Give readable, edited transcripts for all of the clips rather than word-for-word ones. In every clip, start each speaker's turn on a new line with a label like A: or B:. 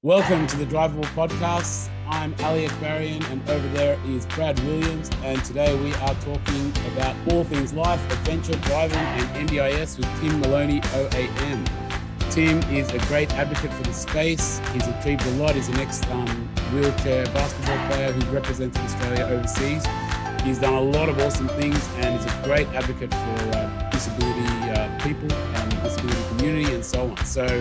A: Welcome to the Drivable Podcast. I'm Ali Akbarian, and over there is Brad Williams. And today we are talking about all things life, adventure, driving, and NDIS with Tim Maloney OAM. Tim is a great advocate for the space. He's achieved a lot. He's an ex-wheelchair basketball player who's represented Australia overseas. He's done a lot of awesome things, and he's a great advocate for disability people and the disability community and so on. So,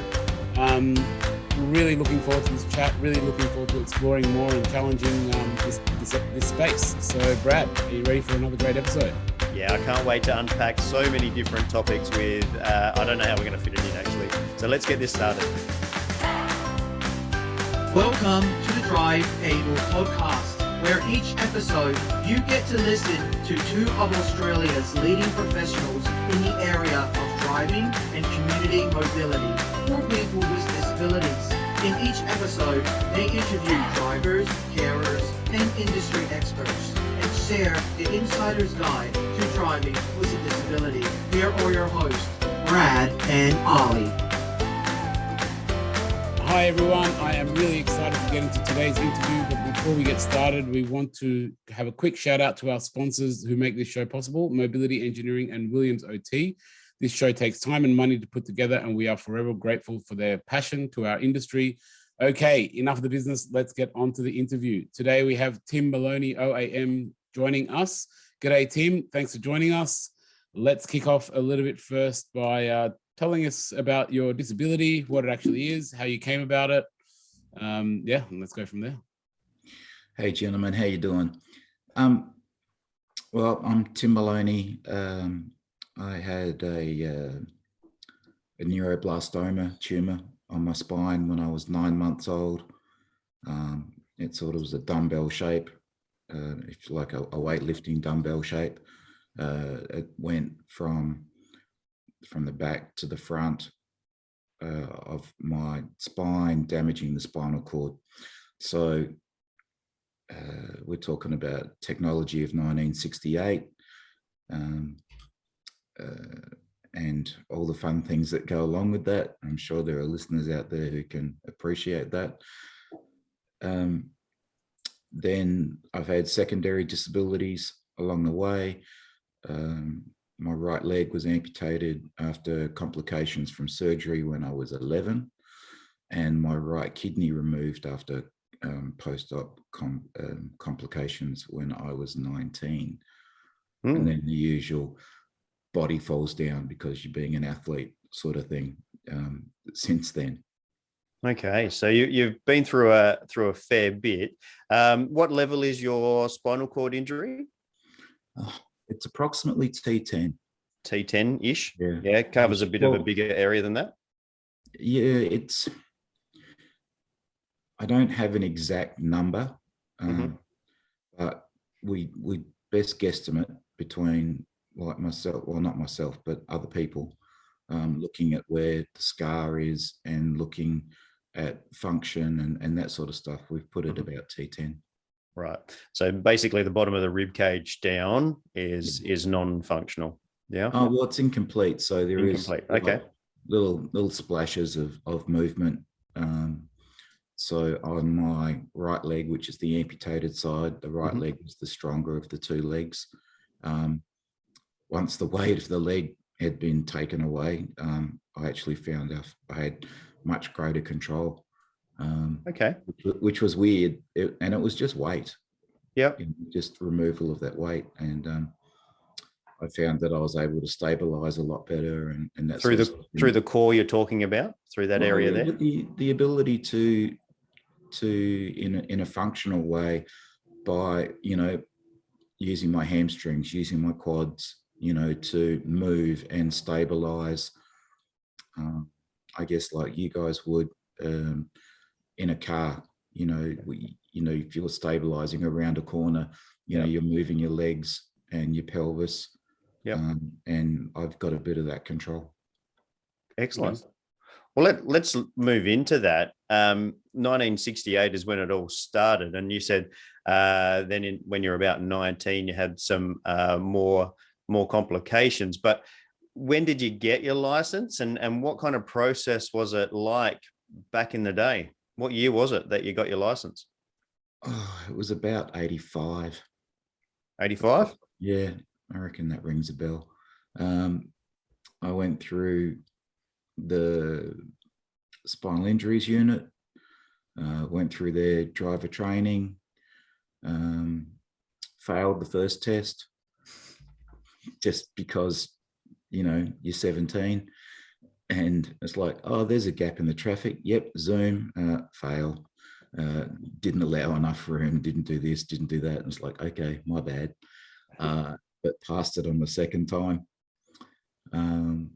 A: really looking forward to this chat, really looking forward to exploring more and challenging this space. So Brad, are you ready for another great episode?
B: Yeah, I can't wait to unpack so many different topics with, I don't know how we're going to fit it in actually. So let's get this started.
C: Welcome to the Drive Able Podcast, where each episode you get to listen to two of Australia's leading professionals in the area of driving and community mobility for people with disabilities. In each episode, they interview drivers, carers, and industry experts and share the insider's guide to driving with a disability. Here are your hosts, Brad and Ali.
A: Hi everyone, I am really excited to get into today's interview, but before we get started, we want to have a quick shout out to our sponsors who make this show possible, Mobility Engineering and Williams OT. This show takes time and money to put together, and we are forever grateful for their passion to our industry. Okay, enough of the business. Let's get on to the interview. Today we have Tim Maloney OAM joining us. G'day, Tim. Thanks for joining us. Let's kick off a little bit first by telling us about your disability, what it actually is, how you came about it. And let's go from there.
D: Hey, gentlemen, how you doing? Well, I'm Tim Maloney. I had a neuroblastoma tumor on my spine when I was 9 months old. It sort of was a dumbbell shape, if you like a weightlifting dumbbell shape. It went from the back to the front of my spine, damaging the spinal cord. So we're talking about technology of 1968. And all the fun things that go along with that. I'm sure there are listeners out there who can appreciate that. Then I've had secondary disabilities along the way. My right leg was amputated after complications from surgery when I was 11, and my right kidney removed after post-op complications when I was 19. And then the usual body falls down because you're being an athlete sort of thing since then.
B: Okay, so you've been through a fair bit. What level is your spinal cord injury?
D: It's approximately T10.
B: T10-ish?
D: Yeah.
B: Yeah, it covers a bit of a bigger area than that?
D: Yeah, I don't have an exact number, but we best guesstimate between, like myself, well, not myself, but other people, looking at where the scar is and looking at function and that sort of stuff. We've put it about T10.
B: Right. So basically the bottom of the rib cage down is non-functional. Yeah.
D: Oh, well, it's incomplete. So there is
B: okay.
D: little splashes of movement. So on my right leg, which is the amputated side, the right leg was the stronger of the two legs. Once the weight of the leg had been taken away, I actually found I had much greater control.
B: Okay.
D: Which was weird, and it was just weight.
B: Yep.
D: Just removal of that weight, and I found that I was able to stabilize a lot better, and that's
B: through the core you're talking about, through that area there.
D: The ability to in a functional way by using my hamstrings, using my quads, to move and stabilize. I guess like you guys would in a car. If you're stabilizing around a corner, you're moving your legs and your pelvis.
B: Yeah.
D: And I've got a bit of that control.
B: Excellent. Well, let's move into that. 1968 is when it all started, and you said when you're about 19, you had some more complications. But when did you get your license, and what kind of process was it like back in the day? What year was it that you got your license?
D: Oh, it was about 85.
B: 85?
D: Yeah, I reckon that rings a bell. I went through the spinal injuries unit, went through their driver training, failed the first test just because, you're 17 and it's like, oh, there's a gap in the traffic. Yep, zoom, fail. Didn't allow enough room, didn't do this, didn't do that. And it's like, okay, my bad. But passed it on the second time. And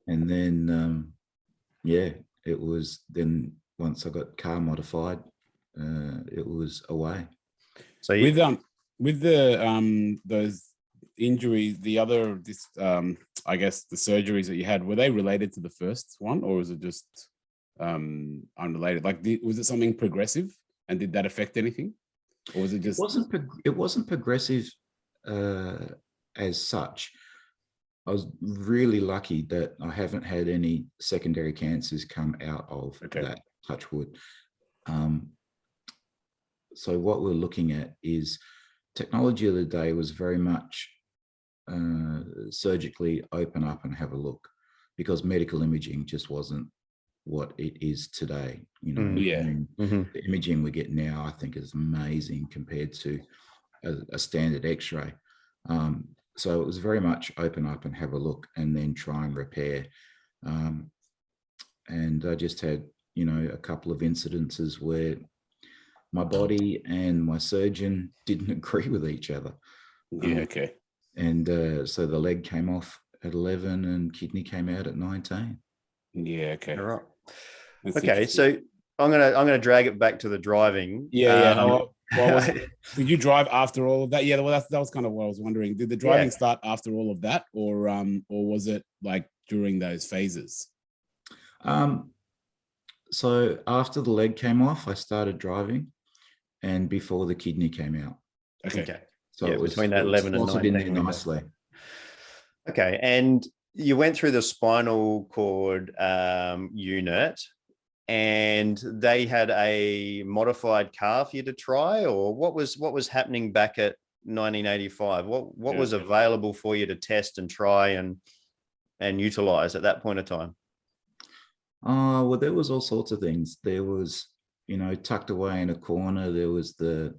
D: then, yeah, it was then once I got car modified, it was away.
B: So
A: with the those injuries, I guess the surgeries that you had, were they related to the first one, or was it just unrelated? Like, was it something progressive, and did that affect anything, or was it just?
D: It wasn't progressive as such. I was really lucky that I haven't had any secondary cancers come out of that, touch wood. So what we're looking at is technology of the day was very much surgically open up and have a look, because medical imaging just wasn't what it is today. The imaging we get now, I think, is amazing compared to a standard X-ray. So it was very much open up and have a look and then try and repair. And I just had, a couple of incidences where my body and my surgeon didn't agree with each other. And so the leg came off at 11 and kidney came out at 19.
B: All right. Okay, so I'm gonna drag it back to the driving.
A: Did you drive after all of that? Yeah, well, that was kind of what I was wondering. Did the driving start after all of that, or was it like during those phases?
D: So after the leg came off, I started driving, and before the kidney came out.
B: Okay.
D: So it was
B: between that 11 and 19
D: in there nicely.
B: Okay, and you went through the spinal cord unit, and they had a modified car for you to try, or what was happening back at 1985? What was available for you to test and try and utilize at that point of time?
D: Well, there was all sorts of things. There was, tucked away in a corner, there was the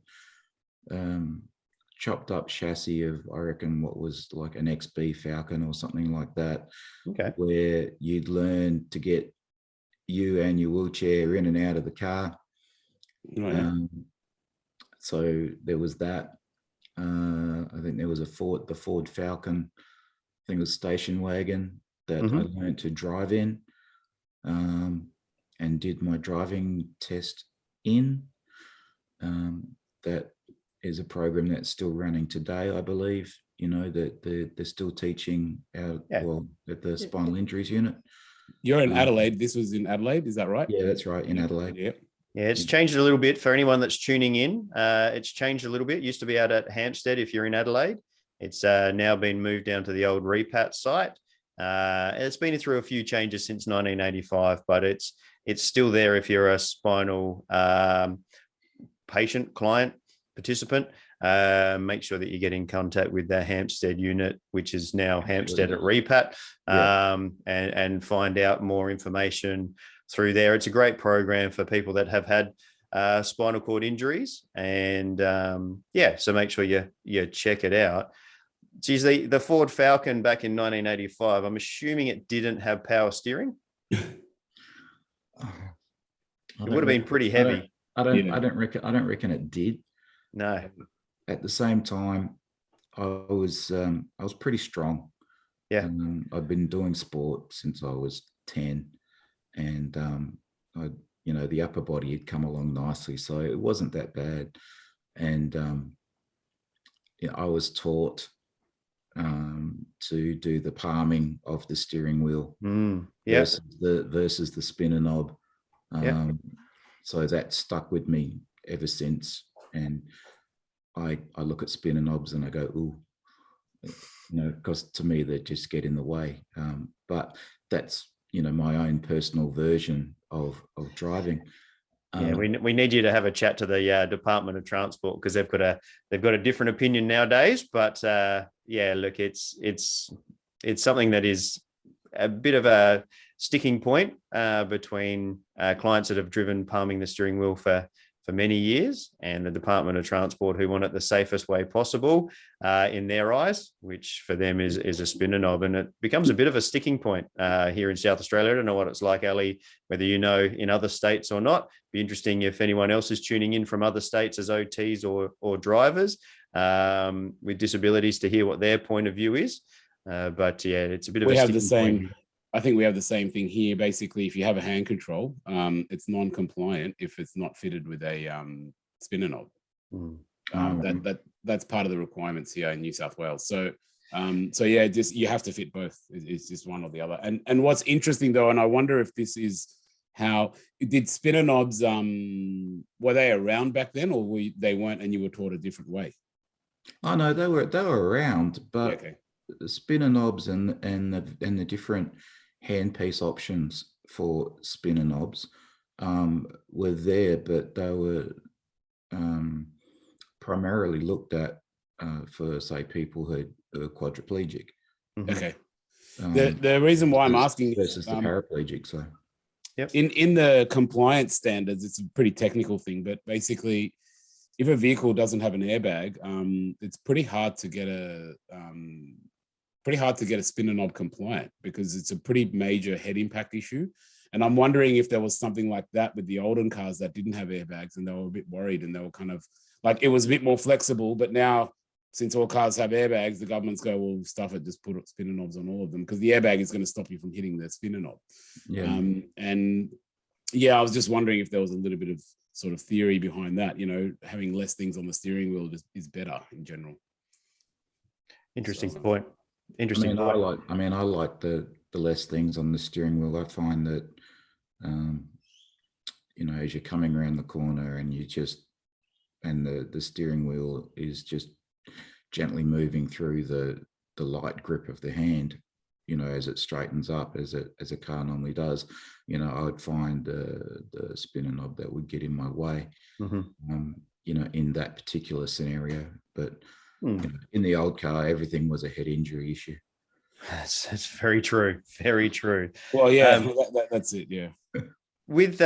D: chopped up chassis of, I reckon, what was like an XB Falcon or something like that.
B: Okay.
D: Where you'd learn to get you and your wheelchair in and out of the car. So there was that. I think there was the Ford Falcon, I think it was station wagon that I learned to drive in, and did my driving test in. That is a program that's still running today, I believe. That they're still teaching at the spinal injuries unit.
A: You're in Adelaide. This was in Adelaide, is that right?
D: Yeah, that's right, in Adelaide.
B: Yeah, it's changed a little bit for anyone that's tuning in. It's changed a little bit. It used to be out at Hampstead if you're in Adelaide. It's now been moved down to the old Repat site. It's been through a few changes since 1985, but it's still there if you're a spinal patient, client, participant. Make sure that you get in contact with the Hampstead unit, which is now Hampstead at Repat, and find out more information through there. It's a great program for people that have had spinal cord injuries, and so make sure you check it out. Geez, the Ford Falcon back in 1985, I'm assuming it didn't have power steering. It would have been pretty heavy.
D: I don't reckon it did.
B: No.
D: At the same time, I was pretty strong.
B: Yeah.
D: I've been doing sport since I was 10, and the upper body had come along nicely, so it wasn't that bad. And I was taught to do the palming of the steering wheel versus the spinner knob. So that stuck with me ever since. And I look at spinner knobs and I go, ooh, because to me they just get in the way. But that's my own personal version of driving.
B: Yeah, we need you to have a chat to the Department of Transport, because they've got a different opinion nowadays. But yeah, look, it's something that is a bit of a sticking point between clients that have driven palming the steering wheel for many years, and the Department of Transport, who want it the safest way possible in their eyes, which for them is a spinner knob. And it becomes a bit of a sticking point here in South Australia. I don't know what it's like, Ali, whether you know in other states or not. Be interesting if anyone else is tuning in from other states as OTs or drivers with disabilities to hear what their point of view is. But yeah, it's a bit of
A: we
B: a
A: have the
B: sticking
A: same
B: point.
A: I think we have the same thing here. Basically, if you have a hand control, it's non-compliant if it's not fitted with a spinner knob. That's part of the requirements here in New South Wales. So yeah, just you have to fit both. It's just one or the other. And what's interesting though, and I wonder if this is how did spinner knobs were they around back then, or they weren't, and you were taught a different way?
D: Oh no, they were around, but
A: Yeah, okay.
D: the spinner knobs and the different handpiece options for spinner knobs were there, but they were primarily looked at for, say, people who are quadriplegic.
A: Okay. The reason why I'm asking
D: versus the paraplegic. So
B: yep.
A: In the compliance standards, it's a pretty technical thing, but basically, if a vehicle doesn't have an airbag, it's pretty hard to get a spinner knob compliant, because it's a pretty major head impact issue. And I'm wondering if there was something like that with the olden cars that didn't have airbags, and they were a bit worried, and they were kind of like, it was a bit more flexible. But now, since all cars have airbags, the governments go, well, stuff it, just put spinner knobs on all of them, because the airbag is going to stop you from hitting the spinner knob.
D: yeah.
A: And yeah, I was just wondering if there was a little bit of sort of theory behind that, having less things on the steering wheel is better in general.
B: Interesting point. Interesting.
D: I like the less things on the steering wheel. I find that as you're coming around the corner and the steering wheel is just gently moving through the light grip of the hand, as it straightens up, as a car normally does, I would find the spinner knob that would get in my way, in that particular scenario. But in the old car, everything was a head injury issue.
B: That's very true. Very true.
A: Well, yeah, that's it. Yeah.
B: With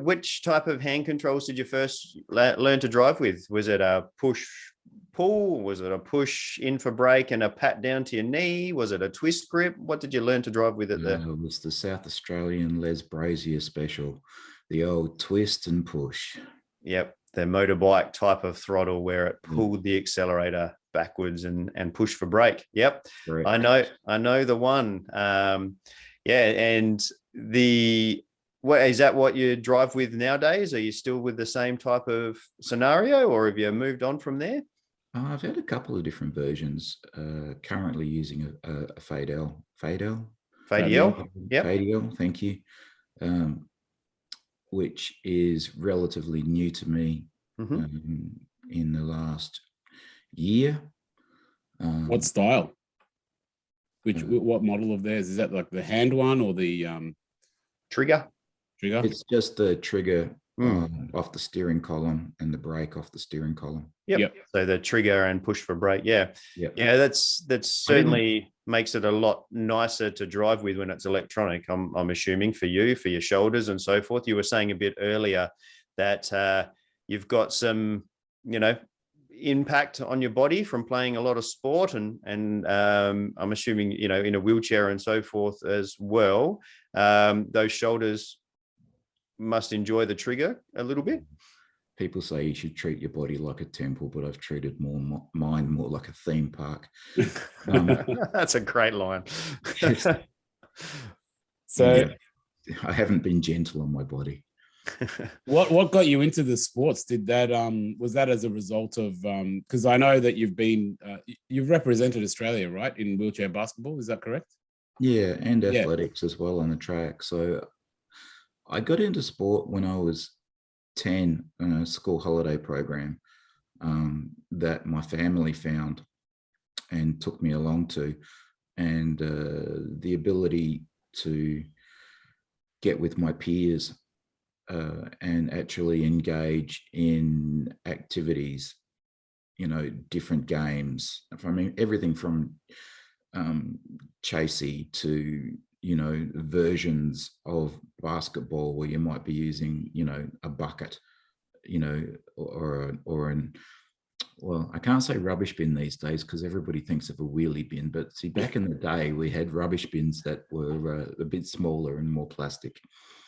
B: which type of hand controls did you first learn to drive with? Was it a push-pull? Was it a push in for brake and a pat down to your knee? Was it a twist grip? What did you learn to drive with it there?
D: It was the South Australian Les Brazier special, the old twist and push.
B: Yep, the motorbike type of throttle where it pulled the accelerator backwards and push for brake. Yep, correct. I know the one. And is that what you drive with nowadays? Are you still with the same type of scenario, or have you moved on from there?
D: I've had a couple of different versions. Currently using a Fadel. Yep. Fadel, thank you. Which is relatively new to me in the last year.
A: What style? What model of theirs? Is that like the hand one or the
B: trigger?
D: It's just the trigger off the steering column and the brake off the steering column.
B: Yep. So the trigger and push for brake. Yeah. Yep. Yeah. That's certainly makes it a lot nicer to drive with when it's electronic. I'm assuming for your shoulders and so forth. You were saying a bit earlier that you've got some, impact on your body from playing a lot of sport, and I'm assuming, in a wheelchair and so forth as well. Those shoulders must enjoy the trigger a little bit.
D: People say you should treat your body like a temple, but I've treated mine more like a theme park.
B: That's a great line.
A: So
D: I haven't been gentle on my body.
A: What got you into the sports? Did that was that as a result of because I know that you've represented Australia, right, in wheelchair basketball, is that correct?
D: Yeah, and athletics as well on the track. So I got into sport when I was 10 in a school holiday program that my family found and took me along to, and the ability to get with my peers and actually engage in activities, different games. I mean, everything from chasey to, versions of basketball where you might be using, a bucket, or an, well, I can't say rubbish bin these days because everybody thinks of a wheelie bin, but see, back in the day, we had rubbish bins that were a bit smaller and more plastic.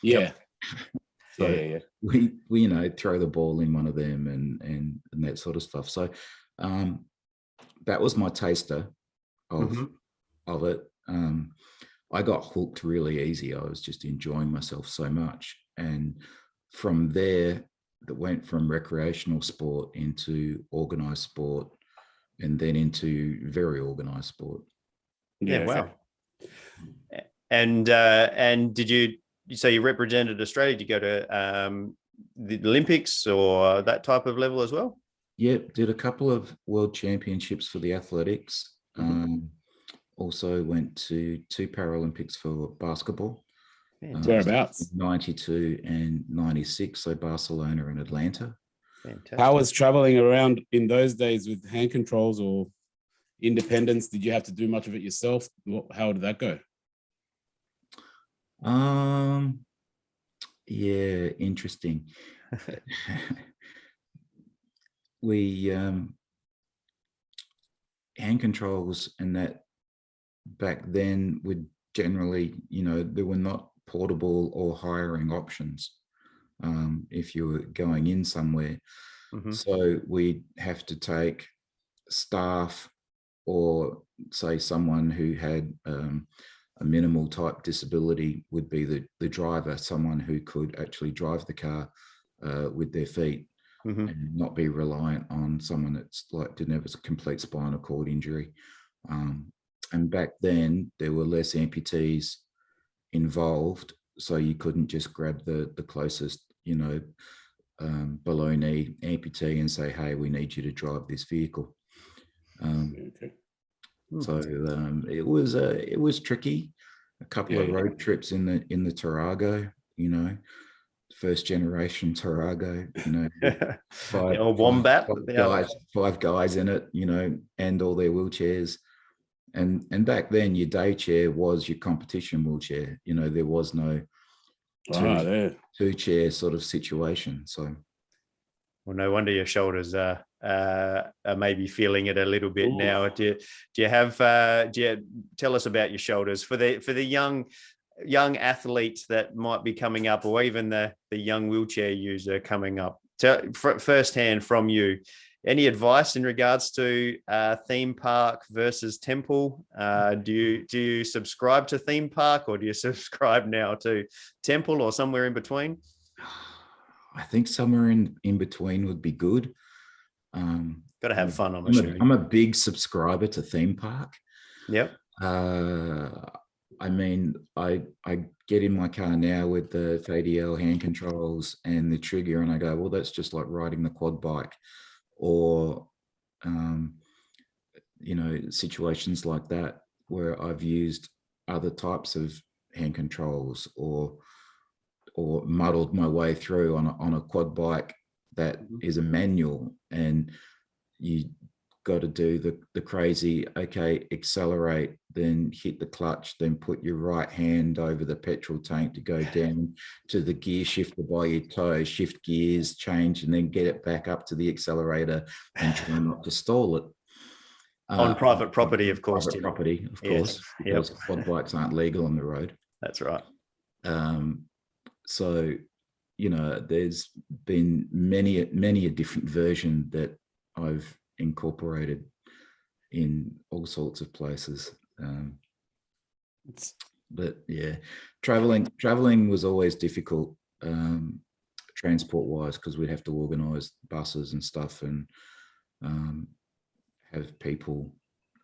A: Yeah.
D: So
A: yeah.
D: we throw the ball in one of them and that sort of stuff. So that was my taster of it. I got hooked really easy. I was just enjoying myself so much. And from there, that went from recreational sport into organized sport and then into very organized sport.
B: Yeah, wow. And did you represented Australia? Did you go to the Olympics or that type of level as well?
D: Yep, did a couple of world championships for the athletics. Also went to 2 Paralympics for basketball.
A: Whereabouts?
D: 92 and 96, so Barcelona and Atlanta.
B: Fantastic.
A: How was traveling around in those days with hand controls or independence? Did you have to do much of it yourself? How did that go?
D: Yeah, interesting. We hand controls and that back then would generally, there were not portable or hiring options if you were going in somewhere. So we'd have to take staff or say someone who had a minimal type disability would be the driver, someone who could actually drive the car with their feet and not be reliant on someone that's didn't have a complete spinal cord injury. And back then there were less amputees involved, so you couldn't just grab the closest, below knee amputee and say, hey, we need you to drive this vehicle. So it was tricky. A couple of road trips in the Tarago, first generation Tarago, five guys in it, and all their wheelchairs. And back then your day chair was your competition wheelchair. There was no two chair sort of situation. So,
B: well, no wonder your shoulders are maybe feeling it a little bit now. Do you tell us about your shoulders for the young athletes that might be coming up, or even the young wheelchair user coming up? Firsthand from you, any advice in regards to theme park versus temple? Do you subscribe to theme park, or do you subscribe now to temple, or somewhere in between?
D: I think somewhere in between would be good.
B: Got to have fun, I'm assuming.
D: I'm a big subscriber to theme park.
B: Yep.
D: I mean, I get in my car now with the ADL hand controls and the trigger, and I go, well, that's just like riding the quad bike, or situations like that where I've used other types of hand controls or muddled my way through on a quad bike that is a manual, and you got to do the crazy, okay, accelerate, then hit the clutch, then put your right hand over the petrol tank to go down to the gear shifter by your toe, shift gears, change, and then get it back up to the accelerator and try not to stall it.
B: On private property, of course.
D: Private property, of course, because quad bikes aren't legal on the road.
B: That's right.
D: So, there's been many a different version that I've incorporated in all sorts of places. But yeah, traveling was always difficult, transport wise, because we'd have to organize buses and stuff and have people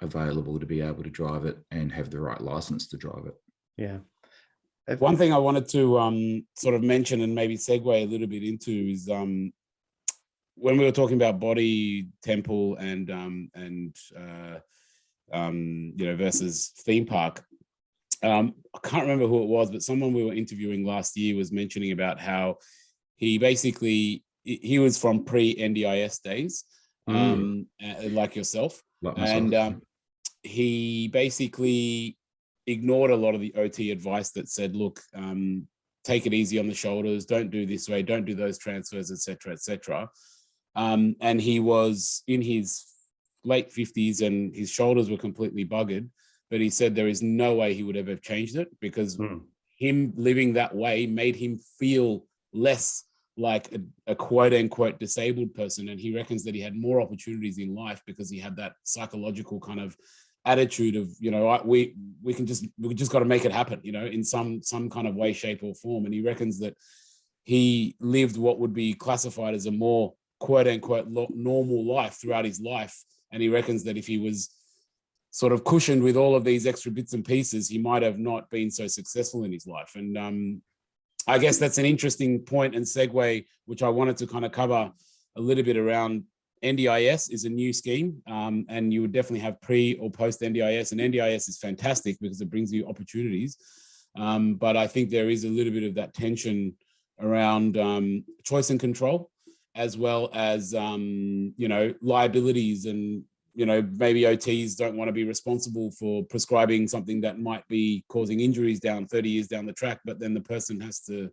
D: available to be able to drive it and have the right license to drive it.
B: Yeah.
A: One thing I wanted to sort of mention and maybe segue a little bit into is when we were talking about body, temple, and versus theme park. I can't remember who it was, but someone we were interviewing last year was mentioning about how he basically, he was from pre-NDIS days, like yourself.
D: Like myself.
A: And he basically ignored a lot of the OT advice that said, look, take it easy on the shoulders, don't do this way, don't do those transfers, etc., etc. And he was in his late 50s and his shoulders were completely buggered, but he said there is no way he would ever have changed it, because him living that way made him feel less like a quote unquote disabled person. And he reckons that he had more opportunities in life because he had that psychological kind of attitude of, you know, we just got to make it happen, you know, in some kind of way, shape or form. And he reckons that he lived what would be classified as a more quote unquote normal life throughout his life. And he reckons that if he was sort of cushioned with all of these extra bits and pieces, he might have not been so successful in his life. And I guess that's an interesting point and segue, which I wanted to kind of cover a little bit around. NDIS is a new scheme, and you would definitely have pre or post NDIS, and NDIS is fantastic because it brings you opportunities. But I think there is a little bit of that tension around choice and control, as well as, you know, liabilities, and, you know, maybe OTs don't want to be responsible for prescribing something that might be causing injuries down 30 years down the track, but then the person has to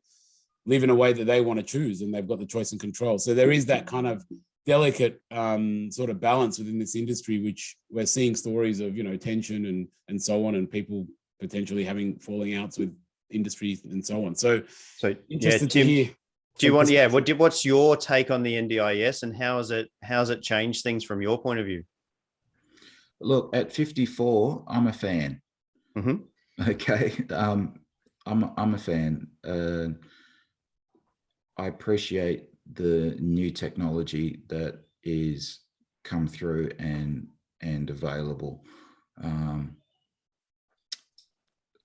A: live in a way that they want to choose, and they've got the choice and control. So there is that kind of delicate sort of balance within this industry, which we're seeing stories of, you know, tension and so on, and people potentially having falling outs with industries and so on. So interested to hear.
B: Do you want, what's your take on the NDIS, and how has it changed things from your point of view?
D: Look, at 54, I'm a fan. Okay. I'm a fan. I appreciate the new technology that is come through and available.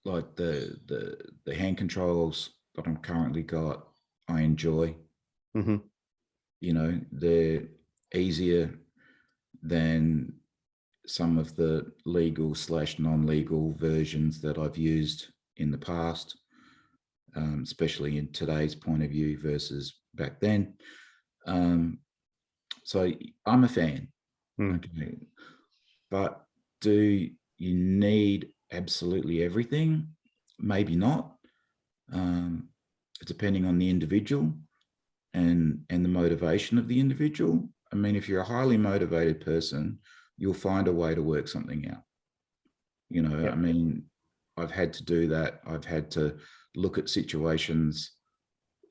D: Like the hand controls that I'm currently got, I enjoy. You know, they're easier than some of the legal / non-legal versions that I've used in the past, especially in today's point of view versus back then. So I'm a fan. Okay. But do you need absolutely everything? Maybe not. Depending on the individual and the motivation of the individual. I mean, if you're a highly motivated person, you'll find a way to work something out. You know, I mean, I've had to do that. I've had to look at situations.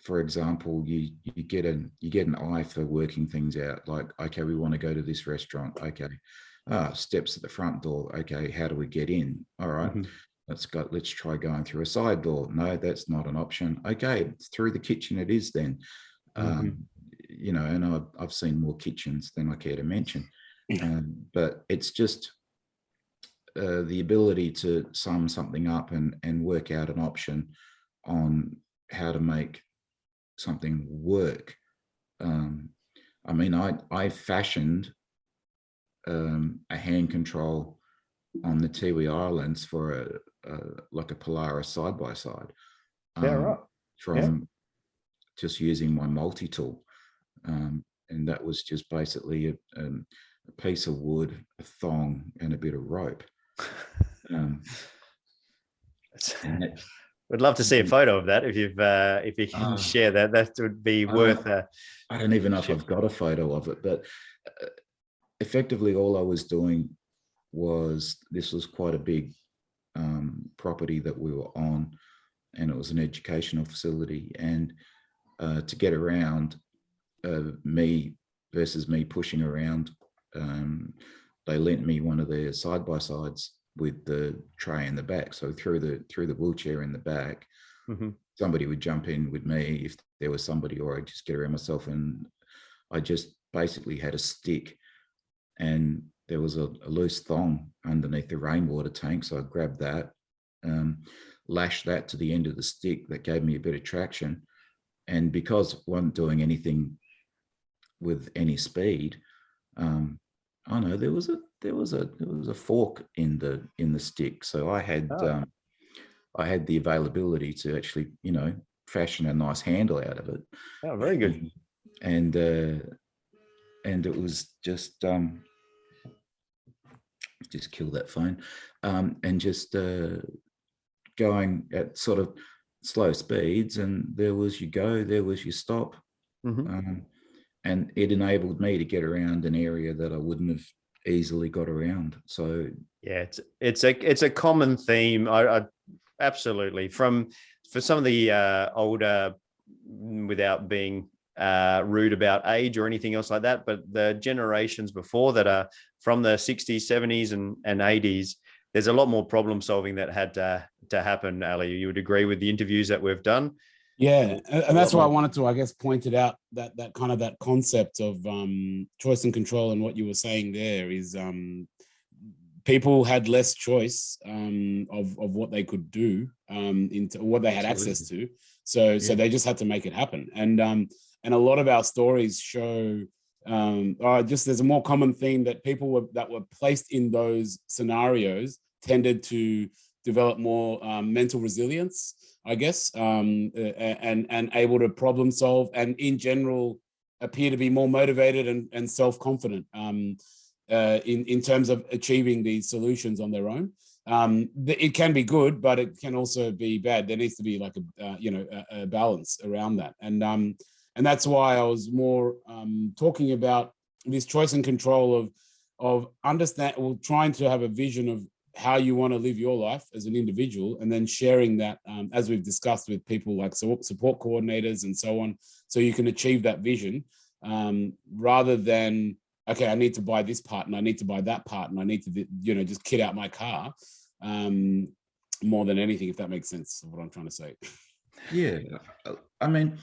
D: For example, you get an eye for working things out. Like, okay, we want to go to this restaurant. Okay, steps at the front door. Okay, how do we get in? All right, let's try going through a side door. No, that's not an option. Okay, through the kitchen it is then. You know, and I've seen more kitchens than I care to mention. But it's just the ability to sum something up and work out an option on how to make something work. I mean, I fashioned a hand control on the Tiwi Islands for like a Polaris side-by-side. From just using my multi-tool. And that was just basically a piece of wood, a thong, and a bit of rope.
B: We'd love to see a photo of that if you can share that. That would be worth.
D: I don't even know if I've got a photo of it, but effectively all I was doing was, this was quite a big property that we were on, and it was an educational facility, and to get around, me versus me pushing around, they lent me one of their side-by-sides with the tray in the back. So through the wheelchair in the back, somebody would jump in with me if there was somebody, or I'd just get around myself, and I just basically had a stick, and there was a loose thong underneath the rainwater tank. So I grabbed that, lashed that to the end of the stick. That gave me a bit of traction. And because I wasn't doing anything with any speed, I know there was a fork in the stick. So I had the availability to actually, you know, fashion a nice handle out of it.
B: Oh, very good.
D: And it was just kill that phone, and just going at sort of slow speeds, and there was your go, there was your stop. And it enabled me to get around an area that I wouldn't have easily got around. So
B: yeah, it's a common theme. I absolutely, for some of the older, without being rude about age or anything else like that, but the generations before that are from the 60s, 70s and 80s, there's a lot more problem solving that had to happen. Ali, you would agree with the interviews that we've done?
A: Yeah, and that's why I wanted to, I guess, point it out, that kind of that concept of choice and control, and what you were saying there is people had less choice of what they could do, into what they had access to. So they just had to make it happen. And a lot of our stories show just there's a more common theme that people that were placed in those scenarios tended to develop more mental resilience, I guess, and able to problem solve, and in general appear to be more motivated and self-confident in terms of achieving these solutions on their own. It can be good, but it can also be bad. There needs to be like a balance around that, and that's why I was more talking about this choice and control of trying to have a vision of how you want to live your life as an individual, and then sharing that, as we've discussed, with people like support coordinators and so on, so you can achieve that vision, rather than, okay, I need to buy this part and I need to buy that part and I need to, just kit out my car, more than anything, if that makes sense of what I'm trying to say. Yeah.
D: I mean,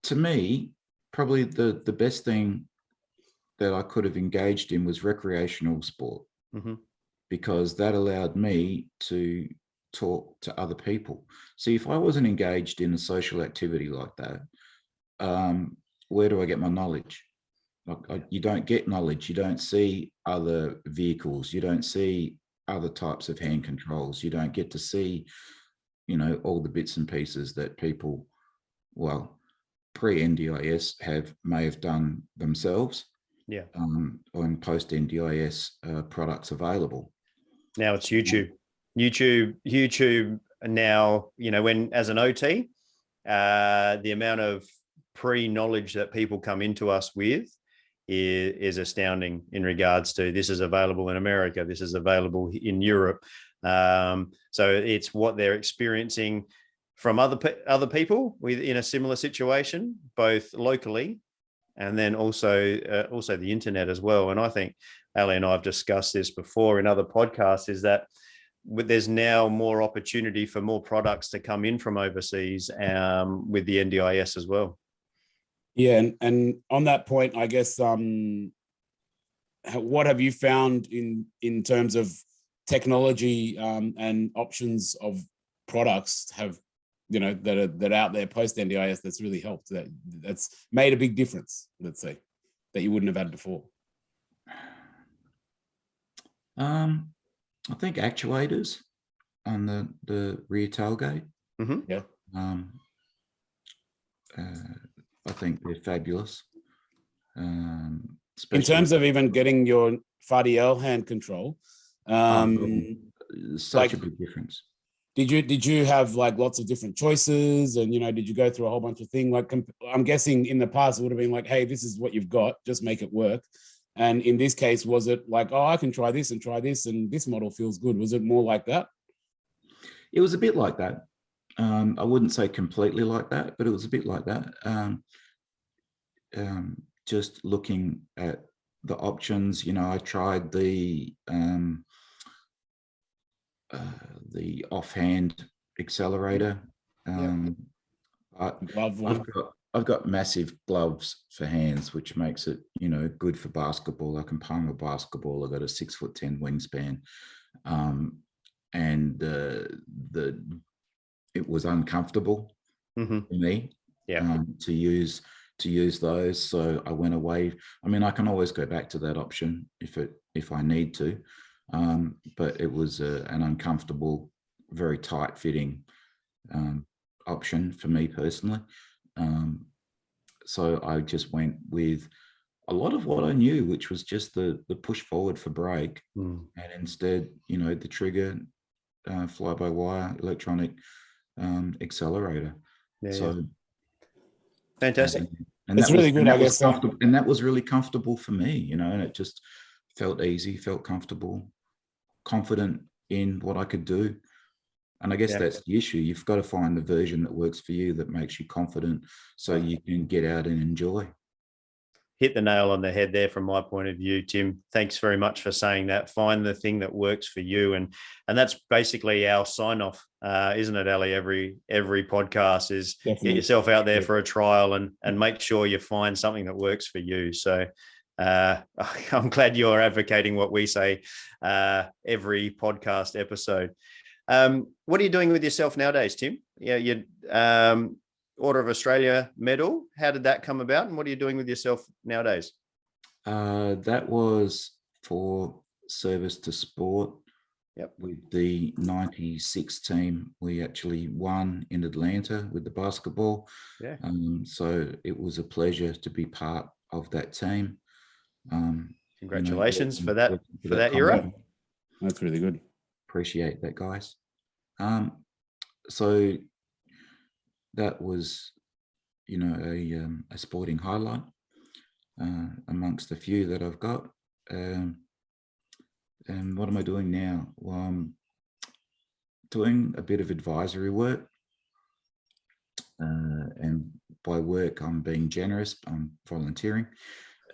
D: to me, probably the best thing that I could have engaged in was recreational sport. Because that allowed me to talk to other people. See, if I wasn't engaged in a social activity like that, where do I get my knowledge? You don't get knowledge. You don't see other vehicles. You don't see other types of hand controls. You don't get to see, all the bits and pieces that people, well, pre-NDIS may have done themselves.
B: Yeah.
D: On post-NDIS products available.
B: Now it's YouTube. YouTube now, when as an OT, the amount of pre-knowledge that people come into us with is astounding in regards to this is available in America, this is available in Europe. So it's what they're experiencing from other people in a similar situation, both locally and then also the internet as well. And I think Ali and I have discussed this before in other podcasts, is that there's now more opportunity for more products to come in from overseas with the NDIS as well.
A: Yeah, and on that point, I guess, what have you found in terms of technology and options of products that are out there post NDIS that's really helped, that's made a big difference, let's say, that you wouldn't have had before?
D: I think actuators on the rear tailgate.
A: Yeah.
D: I think they're fabulous.
A: In terms of even getting your FADL hand control,
D: such a big difference.
A: Did you have like lots of different choices, and did you go through a whole bunch of things? Like, I'm guessing in the past it would have been like, hey, this is what you've got, just make it work. And in this case, was it like, oh, I can try this, and this model feels good? Was it more like that?
D: It was a bit like that. I wouldn't say completely like that, but it was a bit like that. Just looking at the options, I tried the offhand accelerator. I've got massive gloves for hands, which makes it, good for basketball. I can palm a basketball. I've got a 6'10" wingspan, and it was uncomfortable for me to use those. So I went away. I mean, I can always go back to that option if I need to, but it was an uncomfortable, very tight fitting option for me personally. So I just went with a lot of what I knew, which was just the push forward for brake, and instead, the trigger, fly-by-wire electronic accelerator. So
B: fantastic.
D: And
A: it's really good, I guess.
D: Comfortable, and that was really comfortable for me, and it just felt easy, felt comfortable, confident in what I could do. And I guess that's the issue. You've got to find the version that works for you, that makes you confident, so you can get out and enjoy.
B: Hit the nail on the head there from my point of view, Tim. Thanks very much for saying that. Find the thing that works for you. And that's basically our sign off, isn't it, Ali? Every podcast is Definitely. Get yourself out there for a trial and make sure you find something that works for you. So I'm glad you're advocating what we say every podcast episode. What are you doing with yourself nowadays, Tim? Yeah, you Order of Australia medal. How did that come about, and what are you doing with yourself nowadays?
D: That was for service to sport. With the 96 team, we actually won in Atlanta with the basketball. So it was a pleasure to be part of that team.
B: Congratulations for that era.
A: That's really good.
D: Appreciate that, guys. So that was, a sporting highlight amongst a few that I've got. And what am I doing now? Well, I'm doing a bit of advisory work. And by work, I'm being generous. I'm volunteering.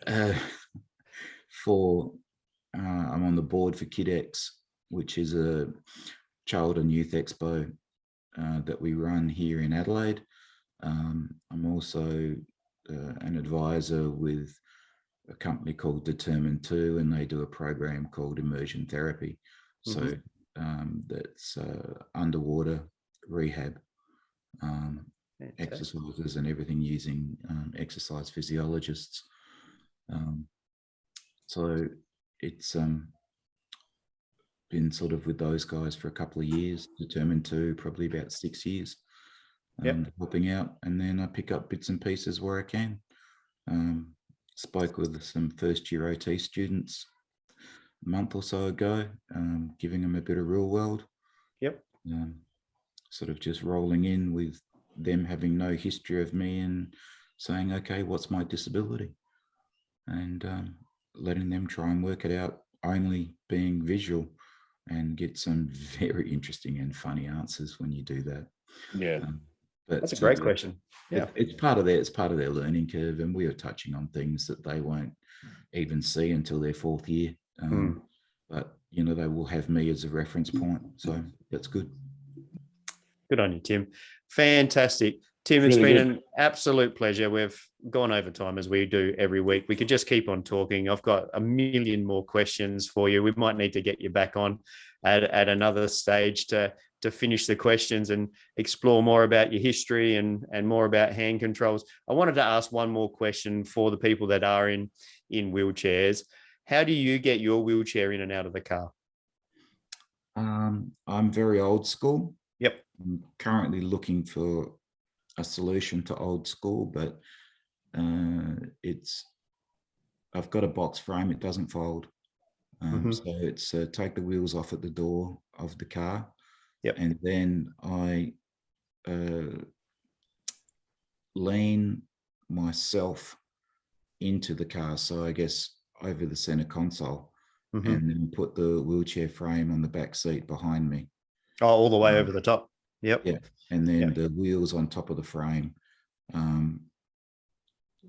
D: I'm on the board for KidX, which is a child and youth expo that we run here in Adelaide. I'm also an advisor with a company called Determined 2, and they do a program called Immersion Therapy. So that's underwater rehab, exercises and everything using exercise physiologists. So it's been sort of with those guys for a couple of years, Determined 2, probably about 6 years, helping out. And then I pick up bits and pieces where I can. Spoke with some first-year OT students a month or so ago, giving them a bit of real world. Sort of just rolling in with them having no history of me and saying, okay, what's my disability? And letting them try and work it out, only being visual, and get some very interesting and funny answers when you do that. But
B: that's a great question.
D: It's part of their learning curve, and we are touching on things that they won't even see until their fourth year. But they will have me as a reference point, so that's good.
B: Good on you, Tim. Fantastic. Tim, it's been an absolute pleasure. We've gone over time as we do every week. We could just keep on talking. I've got a million more questions for you. We might need to get you back on at another stage to finish the questions and explore more about your history and more about hand controls. I wanted to ask one more question for the people that are in wheelchairs. How do you get your wheelchair in and out of the car?
D: I'm very old school. I'm currently looking for a solution to old school, but I've got a box frame, it doesn't fold. So it's take the wheels off at the door of the car, and then I lean myself into the car, so I guess over the center console, and then put the wheelchair frame on the back seat behind me.
B: Oh, all the way over the top.
D: And then the wheels on top of the frame. And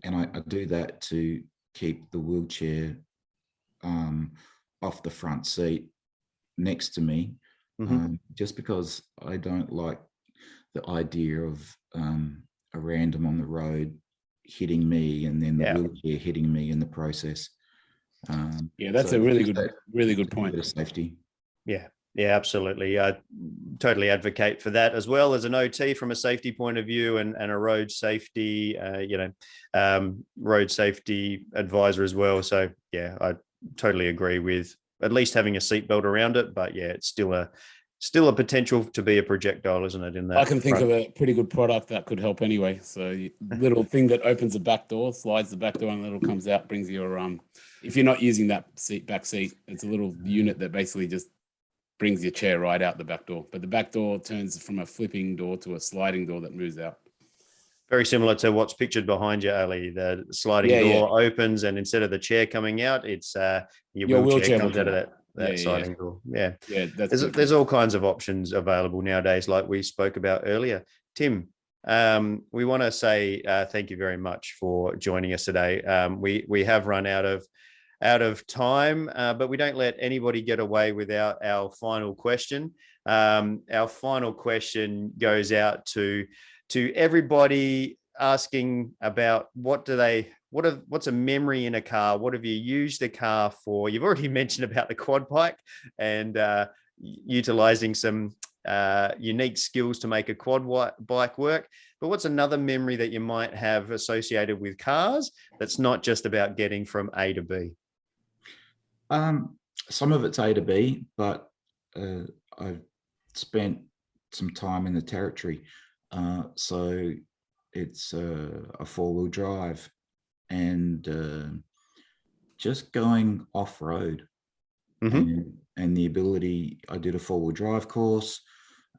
D: I do that to keep the wheelchair off the front seat next to me, just because I don't like the idea of a random on the road hitting me and then the wheelchair hitting me in the process.
A: That's a really good point.
D: A bit of safety.
B: Yeah, absolutely. I totally advocate for that, as well as an OT from a safety point of view and a road safety, road safety advisor as well. So I totally agree with at least having a seatbelt around it. But it's still still a potential to be a projectile, isn't it? In that,
A: I can think of a pretty good product that could help anyway. So little thing that opens the back door, slides the back door, and a little comes out, brings your if you're not using that back seat, it's a little unit that basically just brings your chair right out the back door. But the back door turns from a flipping door to a sliding door that moves out.
B: very similar to what's pictured behind you, Ali. The sliding door opens, and instead of the chair coming out, it's your wheelchair comes out of that sliding door. Yeah, there's all kinds of options available nowadays, like we spoke about earlier. Tim, we want to say thank you very much for joining us today. We have run out of time, but we don't let anybody get away without our final question. Our final question goes out to everybody, asking about what's a memory in a car? What have you used the car for? You've already mentioned about the quad bike and utilizing some unique skills to make a quad bike work. But what's another memory that you might have associated with cars that's not just about getting from A to B?
D: Some of it's A to B, but I've spent some time in the territory. So it's a four-wheel drive and just going off-road. And the ability, I did a four-wheel drive course,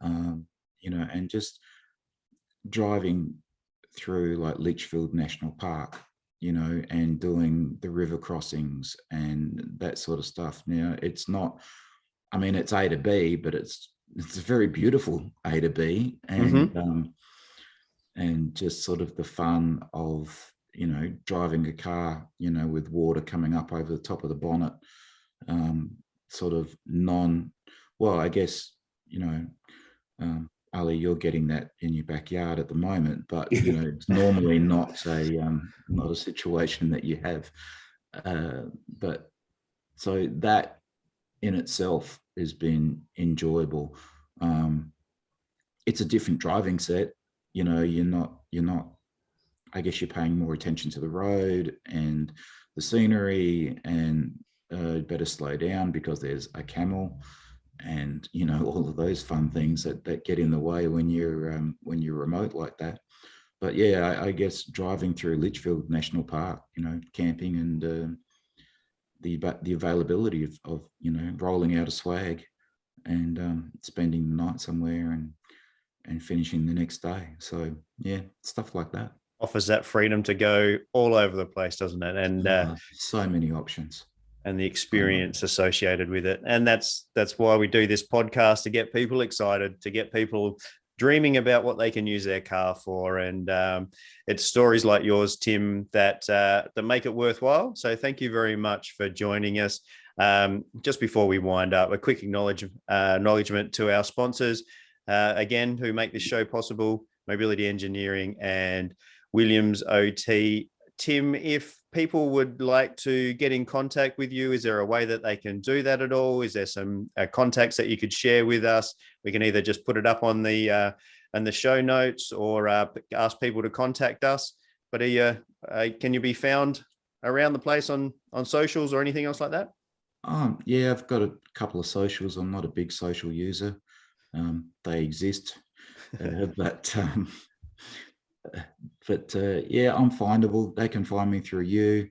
D: and just driving through like Litchfield National Park, and doing the river crossings and that sort of stuff. Now, it's not, it's A to B, but it's a very beautiful A to B, and just sort of the fun of, driving a car, with water coming up over the top of the bonnet, sort of I guess, Ali, you're getting that in your backyard at the moment, but, it's normally not a situation that you have. But so that in itself has been enjoyable. It's a different driving set, you're not, I guess you're paying more attention to the road and the scenery, and better slow down because there's a camel, and all of those fun things that get in the way when you're remote like that. But yeah, I guess driving through Litchfield National Park, camping, and the availability of rolling out a swag and spending the night somewhere and finishing the next day. So yeah, stuff like that
B: offers that freedom to go all over the place, doesn't it? And
D: so many options,
B: and the experience associated with it. And that's why we do this podcast, to get people excited, to get people dreaming about what they can use their car for. And it's stories like yours, Tim, that make it worthwhile. So thank you very much for joining us. Just before we wind up, a quick acknowledgement to our sponsors, again, who make this show possible: Mobility Engineering and Williams OT. Tim, if people would like to get in contact with you, is there a way that they can do that at all? Is there some contacts that you could share with us? We can either just put it up on the show notes, or ask people to contact us. But can you be found around the place on socials or anything else like that?
D: Yeah, I've got a couple of socials. I'm not a big social user. They exist, but yeah, I'm findable. They can find me through you.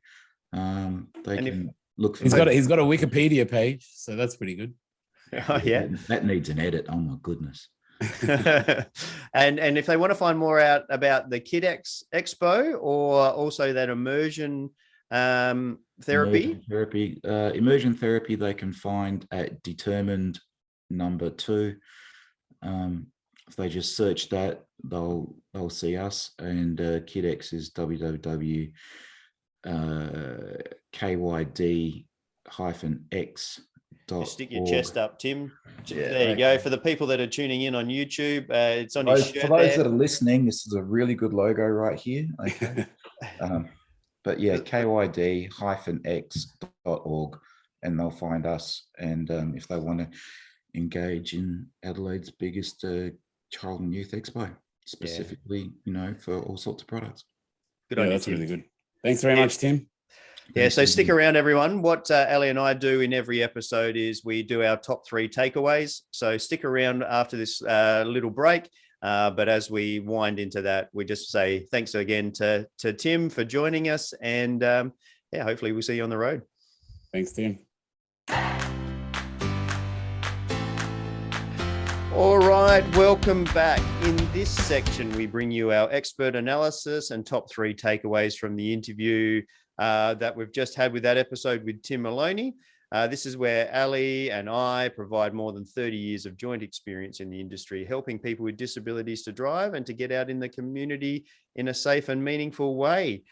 D: They can look for me.
A: He's got a Wikipedia page, so that's pretty good.
B: Oh, yeah,
D: that needs an edit. Oh my goodness.
B: and if they want to find more out about the KidX Expo, or also that immersion therapy,
D: immersion therapy, they can find at Determined #2. If they just search that, they'll see us. And KidX is www.kyd-x.org.
B: Just stick your chest up, Tim. There you go. For the people that are tuning in on YouTube, it's on your shirt.
D: For those that are listening, this is a really good logo right here. Okay. But yeah, kyd-x.org, and they'll find us. And if they want to engage in Adelaide's biggest child and youth expo, specifically, for all sorts of products.
B: Good on you,
A: that's
B: Tim.
A: really good. Thanks very much, Tim.
B: Yeah,
D: Thanks,
B: so stick
D: Andy.
B: around, everyone. What Ali and I do in every episode is we do our top 3 takeaways. So stick around after this little break. But as we wind into that, we just say thanks again to Tim for joining us. And yeah, hopefully we'll see you on the road.
A: Thanks, Tim.
B: All right, welcome back. In this section, we bring you our expert analysis and top 3 takeaways from the interview that we've just had with that episode with Tim Maloney. This is where Ali and I provide more than 30 years of joint experience in the industry, helping people with disabilities to drive and to get out in the community in a safe and meaningful way.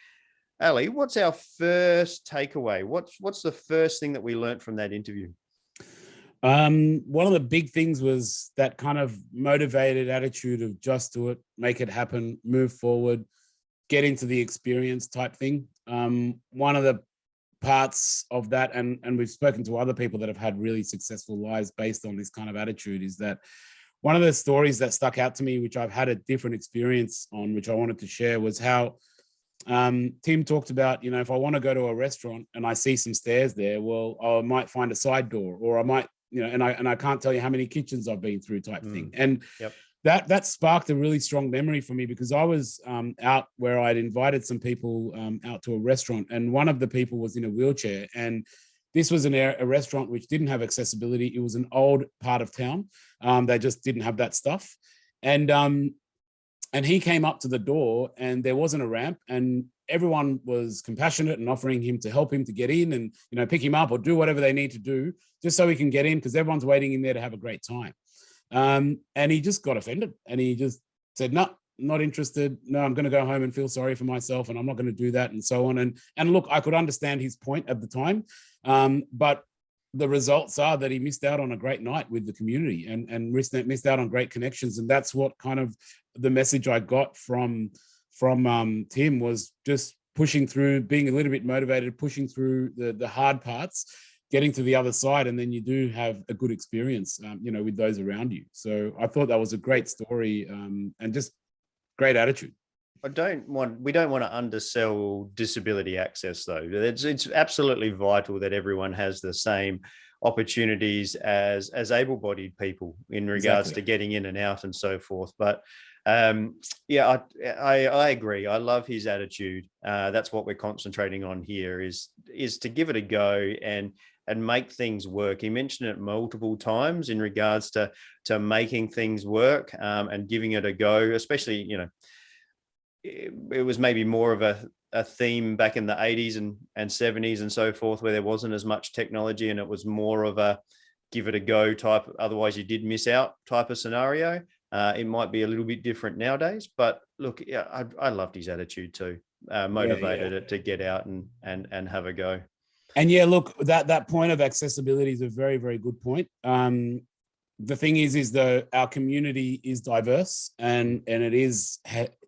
B: Ali, what's our first takeaway? What's the first thing that we learned from that interview?
A: One of the big things was that kind of motivated attitude of just do it, make it happen, move forward, get into the experience type thing. One of the parts of that, and we've spoken to other people that have had really successful lives based on this kind of attitude, is that one of the stories that stuck out to me, which I've had a different experience on, which I wanted to share, was how Tim talked about, if I want to go to a restaurant and I see some stairs there, well, I might find a side door, or I might, and I can't tell you how many kitchens I've been through type thing. And
B: yep.
A: that sparked a really strong memory for me, because I was out where I'd invited some people out to a restaurant, and one of the people was in a wheelchair, and this was a restaurant which didn't have accessibility. It was an old part of town. They just didn't have that stuff. And he came up to the door and there wasn't a ramp, and everyone was compassionate and offering him to help him to get in and, pick him up or do whatever they need to do just so he can get in, because everyone's waiting in there to have a great time. And he just got offended and he just said, no, not interested. No, I'm going to go home and feel sorry for myself, and I'm not going to do that, and so on. And look, I could understand his point at the time, but the results are that he missed out on a great night with the community and missed out on great connections. And that's what kind of the message I got from Tim was just pushing through, being a little bit motivated, pushing through the hard parts, getting to the other side, and then you do have a good experience, with those around you. So I thought that was a great story, and just great attitude.
B: We don't want to undersell disability access, though. It's absolutely vital that everyone has the same opportunities as able-bodied people in regards to getting in and out and so forth. But yeah, I agree. I love his attitude. That's what we're concentrating on here, is to give it a go and make things work. He mentioned it multiple times in regards to making things work, and giving it a go, especially, it was maybe more of a theme back in the 80s and 70s and so forth, where there wasn't as much technology and it was more of a give it a go type, otherwise you did miss out type of scenario. It might be a little bit different nowadays, but look, yeah, I loved his attitude too. Motivated it to get out and have a go.
A: And yeah, look, that point of accessibility is a very, very good point. The thing is though, our community is diverse and it is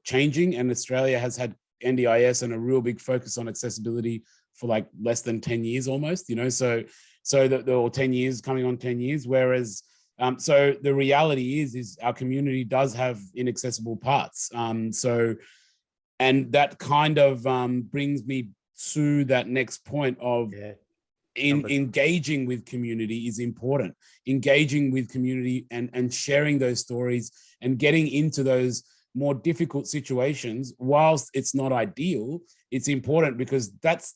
A: changing, and Australia has had NDIS and a real big focus on accessibility for like less than 10 years almost, so or 10 years, coming on 10 years. Whereas, so the reality is our community does have inaccessible parts. And that kind of brings me to that next point of engaging with community is important. Engaging with community and sharing those stories and getting into those more difficult situations, whilst it's not ideal, it's important, because that's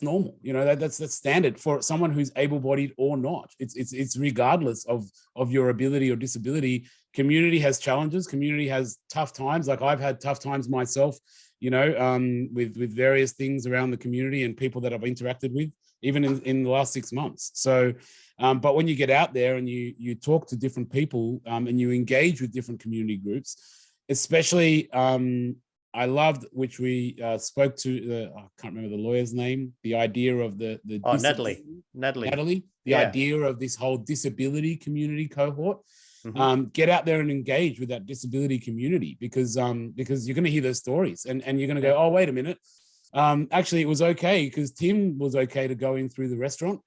A: normal. That's standard for someone who's able-bodied or not. It's regardless of your ability or disability. Community has challenges. Community has tough times. Like I've had tough times myself, with various things around the community and people that I've interacted with, even in the last 6 months. So, but when you get out there and you talk to different people, and you engage with different community groups, especially, I loved, which we spoke to, I can't remember the lawyer's name, the idea of the
B: Natalie,
A: the idea of this whole disability community cohort. Get out there and engage with that disability community, because you're going to hear those stories and you're going to go, oh, wait a minute. Actually, it was okay because Tim was okay to go in through the restaurant,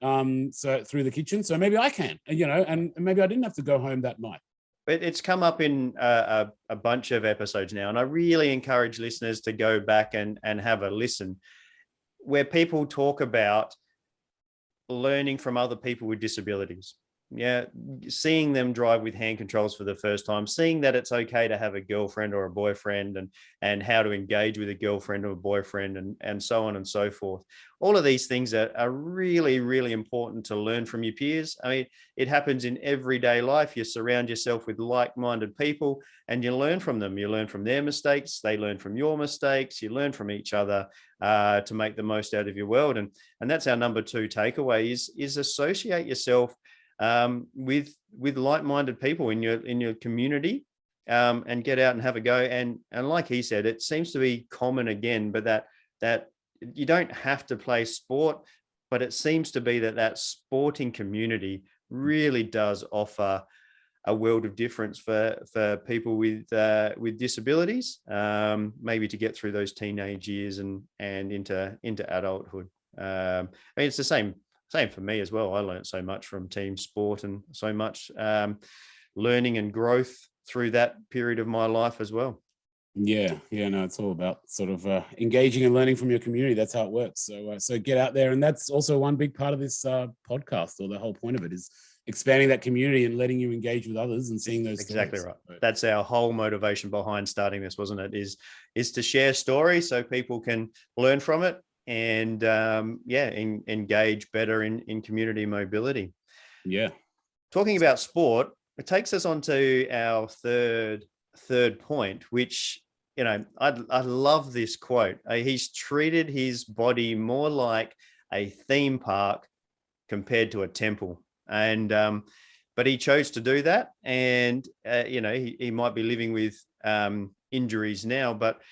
A: so through the kitchen. So maybe I can, and maybe I didn't have to go home that night.
B: It's come up in a bunch of episodes now, and I really encourage listeners to go back and have a listen. where people talk about learning from other people with disabilities. Yeah, seeing them drive with hand controls for the first time, seeing that it's okay to have a girlfriend or a boyfriend, and how to engage with a girlfriend or a boyfriend, and so on and so forth. All of these things are really, really important to learn from your peers. I mean, it happens in everyday life. You surround yourself with like-minded people and you learn from them. You learn from their mistakes. They learn from your mistakes. You learn from each other to make the most out of your world. And that's our number 2 takeaway is associate yourself with like-minded people in your community, and get out and have a go. And like he said, it seems to be common again, but that you don't have to play sport, but it seems to be that sporting community really does offer a world of difference for people with disabilities, maybe to get through those teenage years and into adulthood. I mean, it's the same for me as well. I learned so much from team sport, and so much learning and growth through that period of my life as well.
A: Yeah, no, it's all about sort of engaging and learning from your community. That's how it works. So get out there, and that's also one big part of this podcast, or the whole point of it is expanding that community and letting you engage with others and seeing those
B: exactly
A: stories.
B: Right. That's our whole motivation behind starting this, wasn't it? Is to share stories so people can learn from it and engage better in community mobility.
A: Yeah.
B: Talking about sport, it takes us on to our third point, which, I love this quote. He's treated his body more like a theme park compared to a temple. And but he chose to do that. And he might be living with injuries now, but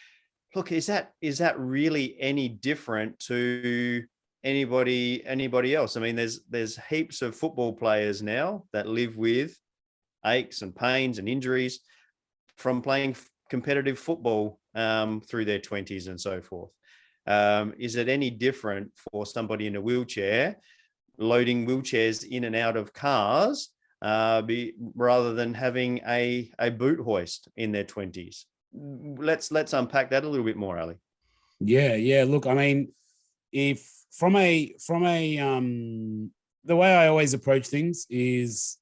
B: look, is that really any different to anybody else? I mean, there's heaps of football players now that live with aches and pains and injuries from playing competitive football through their 20s and so forth. Is it any different for somebody in a wheelchair loading wheelchairs in and out of cars rather than having a boot hoist in their 20s? Let's unpack that a little bit more, Ali.
A: Yeah. Look, I mean, if from a the way I always approach things is,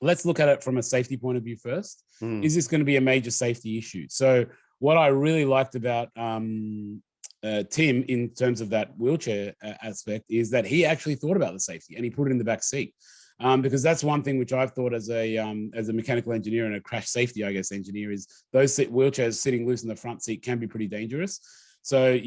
A: let's look at it from a safety point of view first. Is this going to be a major safety issue? So what I really liked about Tim in terms of that wheelchair aspect is that he actually thought about the safety and he put it in the back seat. Because that's one thing which I've thought as a mechanical engineer and a crash safety, I guess, engineer, is those wheelchairs sitting loose in the front seat can be pretty dangerous. So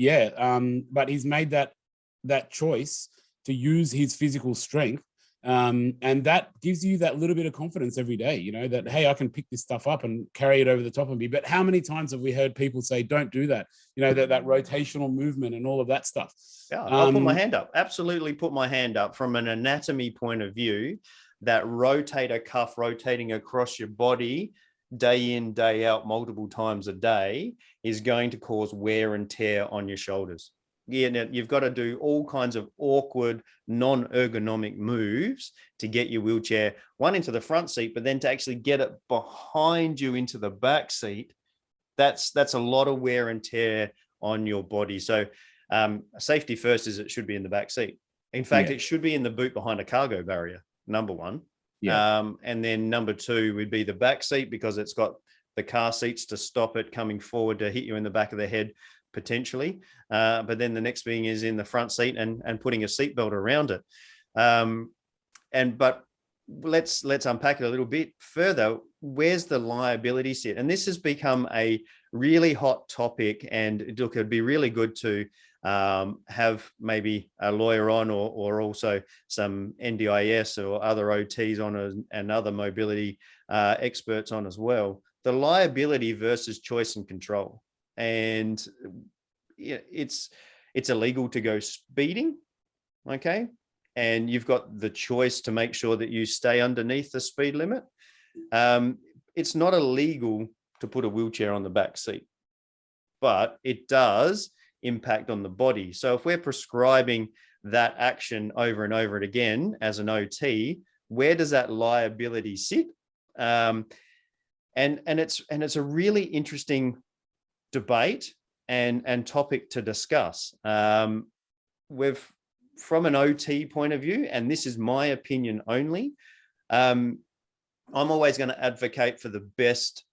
A: but he's made that choice to use his physical strength. And that gives you that little bit of confidence every day, that, hey, I can pick this stuff up and carry it over the top of me. But how many times have we heard people say, don't do that, that rotational movement and all of that stuff?
B: Yeah, I'll put my hand up. Absolutely put my hand up. From an anatomy point of view, that rotator cuff rotating across your body day in, day out, multiple times a day is going to cause wear and tear on your shoulders. Yeah, now you've got to do all kinds of awkward, non-ergonomic moves to get your wheelchair, one, into the front seat, but then to actually get it behind you into the back seat. That's a lot of wear and tear on your body. So safety first is it should be in the back seat. In fact, It should be in the boot behind a cargo barrier, number one. And then number 2 would be the back seat, because it's got the car seats to stop it coming forward to hit you in the back of the head, potentially. But then the next thing is in the front seat and putting a seatbelt around it. But let's unpack it a little bit further. Where's the liability sit? And this has become a really hot topic, and look, it'd be really good to have maybe a lawyer on, or also some NDIS or other OTs on, and other mobility experts on as well. The liability versus choice and control. And it's illegal to go speeding, okay? And you've got the choice to make sure that you stay underneath the speed limit. It's not illegal to put a wheelchair on the back seat, but it does impact on the body. So if we're prescribing that action over and over again as an OT, where does that liability sit? And it's a really interesting debate and topic to discuss. from an OT point of view, and this is my opinion only, I'm always going to advocate for the best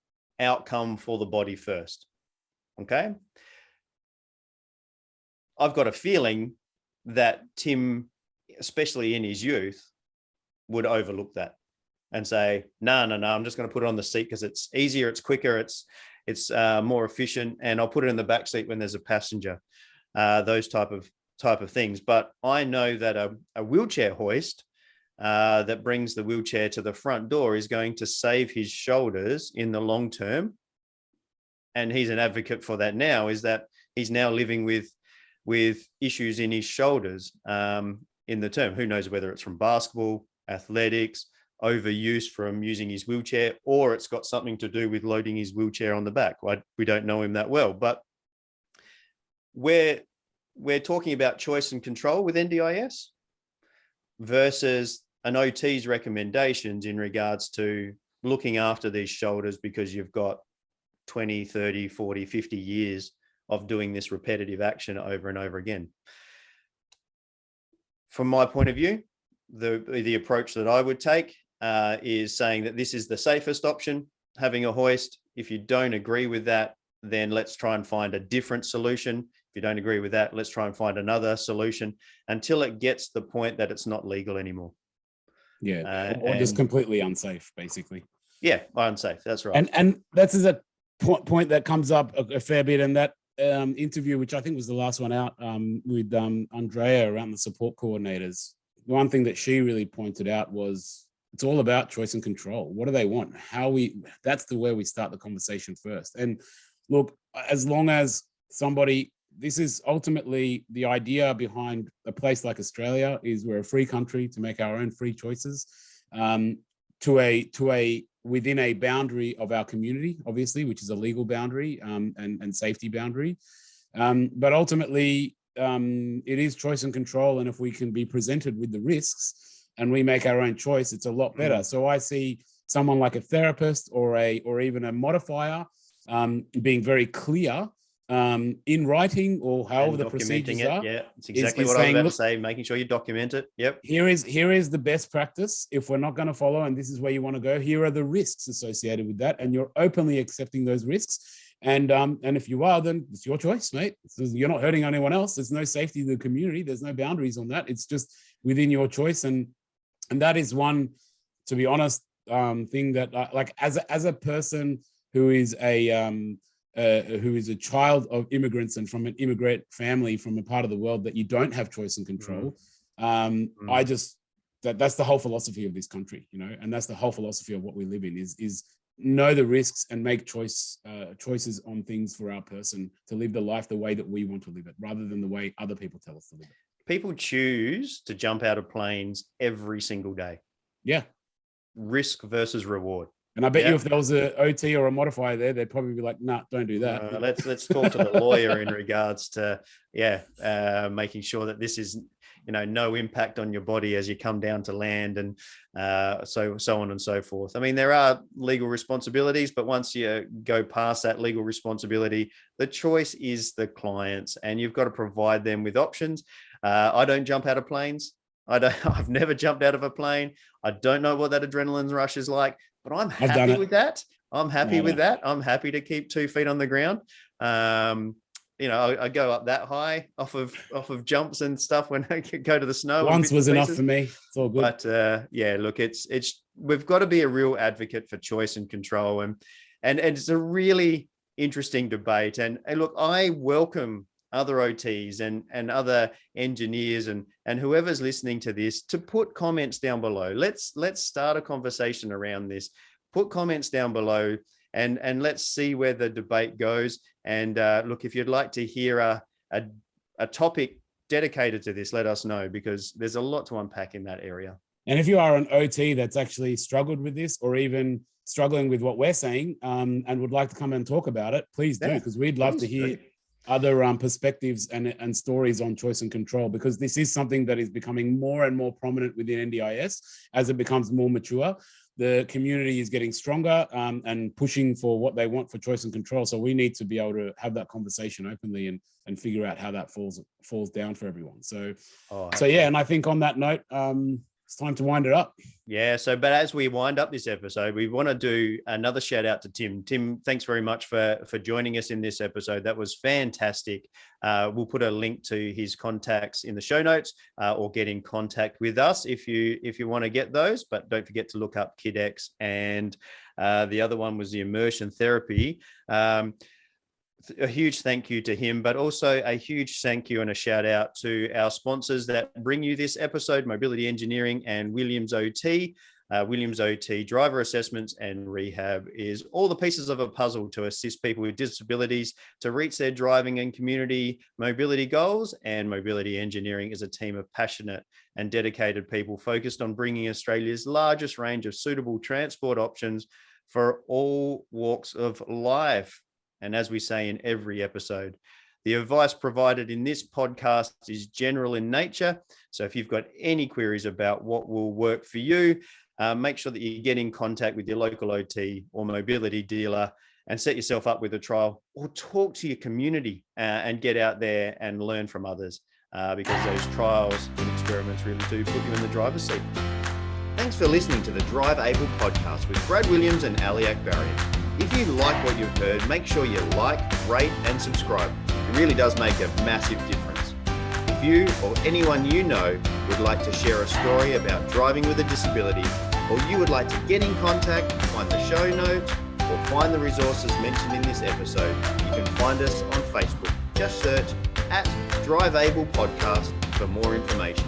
B: outcome for the body first. Okay. I've got a feeling that Tim, especially in his youth, would overlook that and say, no, I'm just going to put it on the seat because it's easier, it's quicker, it's more efficient, and I'll put it in the back seat when there's a passenger, those type of things. But I know that a wheelchair hoist that brings the wheelchair to the front door is going to save his shoulders in the long term. And he's an advocate for that now, is that he's now living with issues in his shoulders in the term. Who knows whether it's from basketball, athletics, overuse from using his wheelchair, or it's got something to do with loading his wheelchair on the back. We don't know him that well, but we're talking about choice and control with NDIS versus an OT's recommendations in regards to looking after these shoulders because you've got 20, 30, 40, 50 years of doing this repetitive action over and over again. From my point of view, the approach that I would take is saying that this is the safest option, having a hoist. If you don't agree with that, then let's try and find a different solution. If you don't agree with that, let's try and find another solution until it gets to the point that it's not legal anymore.
A: Yeah, or just completely unsafe, basically.
B: Yeah, unsafe. That's right.
A: And that's a point that comes up a fair bit in that interview, which I think was the last one out with Andrea around the support coordinators. One thing that she really pointed out was it's all about choice and control. What do they want? That's where we start the conversation first. And look, as long as this is ultimately the idea behind a place like Australia is we're a free country to make our own free choices within a boundary of our community, obviously, which is a legal boundary and safety boundary. But ultimately, it is choice and control. And if we can be presented with the risks and we make our own choice, it's a lot better. So I see someone like a therapist or even a modifier being very clear in writing or however the procedures are.
B: Yeah, it's exactly what I was about to say, making sure you document it. Yep. Here
A: is the best practice. If we're not going to follow and this is where you want to go, here are the risks associated with that. And you're openly accepting those risks. And if you are, then it's your choice, mate. You're not hurting anyone else. There's no safety to the community. There's no boundaries on that. It's just within your choice. And that is one, to be honest, thing that like as a person who is a child of immigrants and from an immigrant family from a part of the world that you don't have choice and control. That's the whole philosophy of this country, and that's the whole philosophy of what we live in is know the risks and make choices on things for our person to live the life the way that we want to live it, rather than the way other people tell us to live it.
B: People choose to jump out of planes every single day.
A: Yeah.
B: Risk versus reward.
A: And I bet you if there was an OT or a modifier there, they'd probably be like, nah, don't do that.
B: Let's talk to the lawyer in regards to, making sure that this is, no impact on your body as you come down to land and so on and so forth. I mean, there are legal responsibilities, but once you go past that legal responsibility, the choice is the client's, and you've got to provide them with options. I don't jump out of planes. I've never jumped out of a plane. I don't know what that adrenaline rush is like, but I'm happy with that. I'm happy with that. I'm happy to keep 2 feet on the ground. I go up that high off of jumps and stuff when I go to the snow.
A: Once was enough for me. It's all good.
B: But look, it's we've got to be a real advocate for choice and control, and it's a really interesting debate. And look, I welcome other OTs and other engineers and whoever's listening to this to put comments down below. Let's start a conversation around this. Put comments down below and let's see where the debate goes. And look, if you'd like to hear a topic dedicated to this, let us know, because there's a lot to unpack in that area.
A: And if you are an OT that's actually struggled with this or even struggling with what we're saying and would like to come and talk about it, please do, because we'd love to hear other perspectives and stories on choice and control, because this is something that is becoming more and more prominent within NDIS as it becomes more mature. the community is getting stronger and pushing for what they want for choice and control. So we need to be able to have that conversation openly and figure out how that falls down for everyone. So yeah, and I think on that note, it's time to wind it up.
B: Yeah. So, but as we wind up this episode, we want to do another shout out to Tim. Tim, thanks very much for joining us in this episode. That was fantastic. We'll put a link to his contacts in the show notes, or get in contact with us if you want to get those. But don't forget to look up KidX, and the other one was the immersion therapy. A huge thank you to him, but also a huge thank you and a shout out to our sponsors that bring you this episode, Mobility Engineering and Williams OT. Williams OT driver assessments and rehab is all the pieces of a puzzle to assist people with disabilities to reach their driving and community mobility goals. And Mobility Engineering is a team of passionate and dedicated people focused on bringing Australia's largest range of suitable transport options for all walks of life. And as we say in every episode, the advice provided in this podcast is general in nature. So if you've got any queries about what will work for you, make sure that you get in contact with your local OT or mobility dealer and set yourself up with a trial, or talk to your community and get out there and learn from others, because those trials and experiments really do put you in the driver's seat. Thanks for listening to the Drive Able podcast with Brad Williams and Ali Akbarian. If you like what you've heard, make sure you like, rate and subscribe. It really does make a massive difference. If you or anyone you know would like to share a story about driving with a disability, or you would like to get in contact, find the show notes, or find the resources mentioned in this episode, you can find us on Facebook. Just search @Drive Able Podcast for more information.